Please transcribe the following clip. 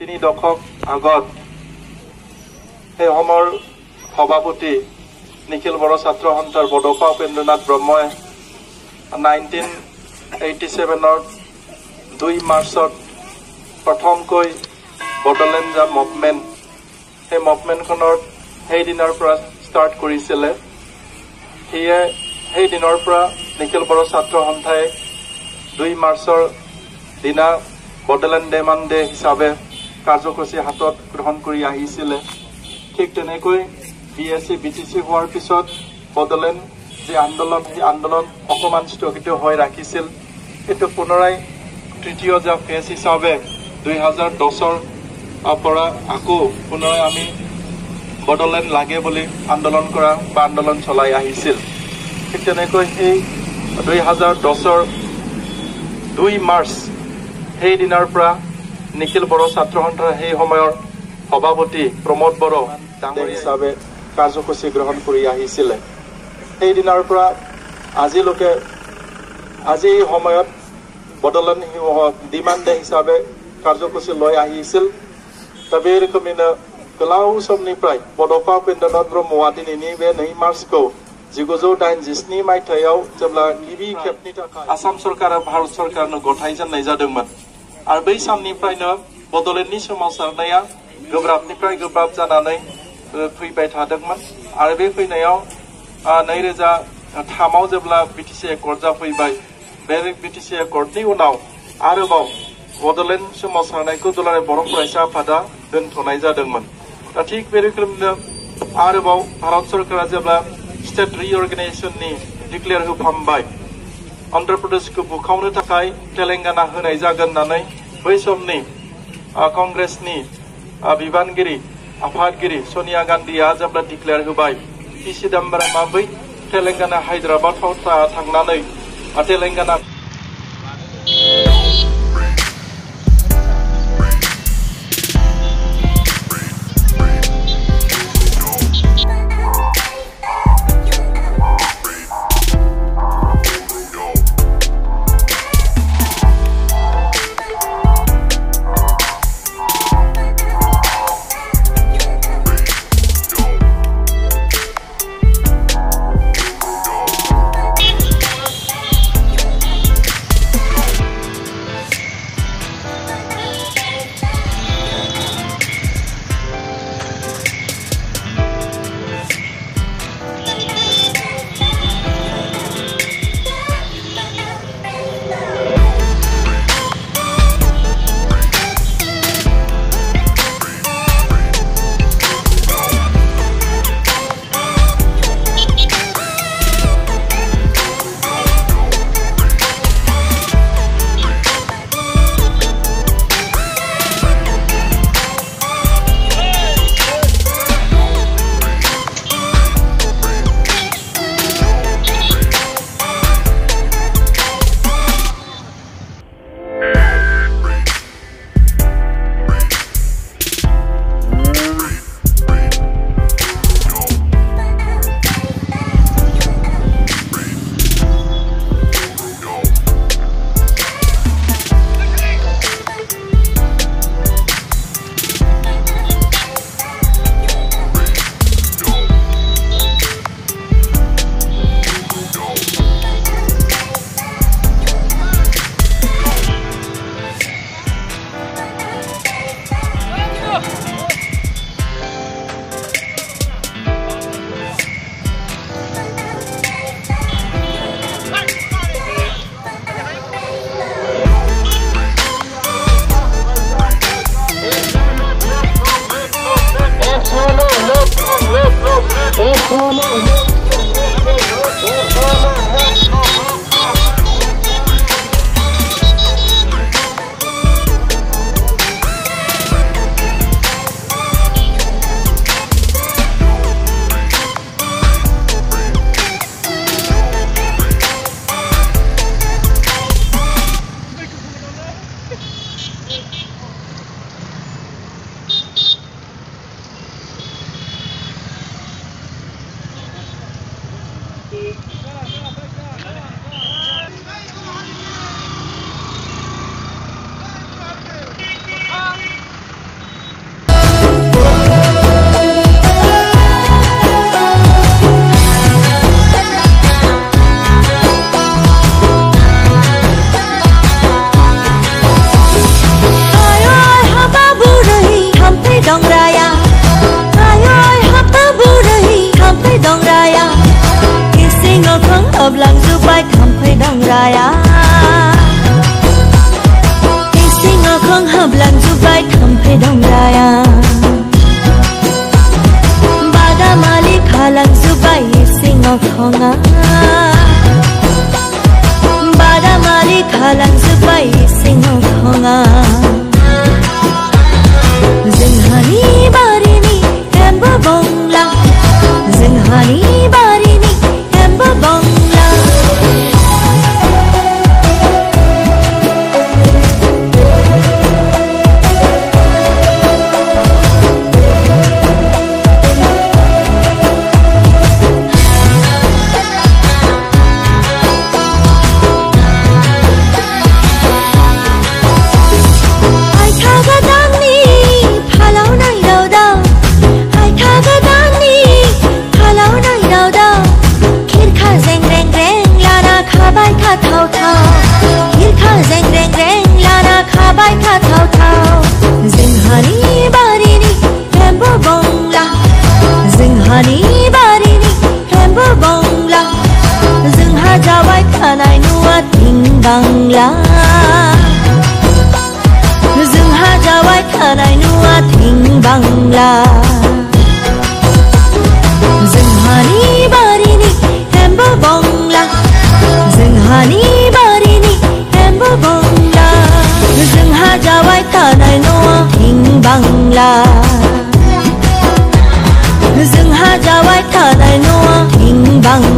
তিনি দশক আগত সেই সময়ৰ সভাপতি নিখিল বড়ো ছাত্ৰ সন্থাৰ বডফা উপেন্দ্ৰনাথ ব্ৰহ্মই 1987 2 মাৰ্চত প্ৰথমকৈ বডোলেণ্ড যা মুভমেণ্ট সেই মুভমেণ্টখনৰ সেই দিনৰ পৰা ষ্টাৰ্ট কৰিছিলে। সেই দিনৰ পৰা নিখিল বড়ো ছাত্ৰ সন্থাই 2 মাৰ্চৰ দিনা বডোলেণ্ড ডিমাণ্ড ডে হিচাপে কাৰ্যসূচী হাতত গ্ৰহণ কৰি আহিছিলে। ঠিক তেনেকৈ BSc BTC হোৱাৰ পিছত বডোলেণ্ড যে আন্দোলন সেই আন্দোলন অকমান স্থগিত হৈ ৰাখিছিল। এইটো পুনৰাই তৃতীয় যা ফেজ হিচাপে 2010ৰ পৰা আকৌ পুনৰাই আমি বডোলেণ্ড লাগে বুলি আন্দোলন কৰা বা আন্দোলন চলাই আহিছিল। ঠিক তেনেকৈ সেই 2010ৰ 2 মাৰ্চ সেই দিনৰ পৰা নিখিল বড়ো ছাত্ৰ সন্থাৰ সেই সময়ৰ সভাপতি প্ৰমোদ বড়ো ডাঙৰ হিচাপে কাৰ্যসূচী গ্ৰহণ কৰি আহিছিলে। সেই দিনৰ পৰা আজিলৈকে আজি এই সময়ত বডোলেণ্ড ডিমাণ্ড ডে হিচাপে কাৰ্যসূচী লৈ আহিছিল। दा बे रोखोमैनो गोलाव समनिफ्राय बड'फा उपेन्द्रनाथ ब्रह्मआ दिनैनि बे 2 मार्चखौ 1987 मायथाइयाव जेब्ला गिबि खेबनि थाखाय आसाम सरकारा भारत सरकारनो गथायजेननाय जादोंमोन आरो बै साननिफ्रायनो बड'लेण्डनि सोमावसारनाया गोब्राबनिफ्राय गोब्राब जानानै फैबाय थादोंमोन आरो बे फैनायाव 2003आव जेब्ला BTC एकर्ड जाफैबाय बे BTC एकर्डनि उनाव आरोबाव बडोलेण्ड सोमावसारनायखौ दुलाराय बर' फरायसा आफादा दोनथ'नाय जादोंमोन। दा थिग बे रोखोमैनो आरोबाव भारत सरकारा जेब्ला स्टेट रिअर्गेनाइजेशननि डिक्लेयार होफामबाय अन्ध्र प्रदेशखौ बुखावनो थाखाय तेलेंगाना होनाय जागोन होननानै बै समनि कंग्रेसनि बिबानगिरि आफादगिरि सोनिया गान्धीआ जेब्ला डिक्लेयार होबाय पि चिदम्बरमआ बै तेलेंगाना हायद्राबादाव थांनानै तेलेंगाना बांला जोंहानि बारिनि एम्बु बंला जोंहानि बारिनि एम्बु बंला जोंहा जाबाय थानाय न'आ हिं बांला जोंहा जाबाय थानाय न'आ हिं बांला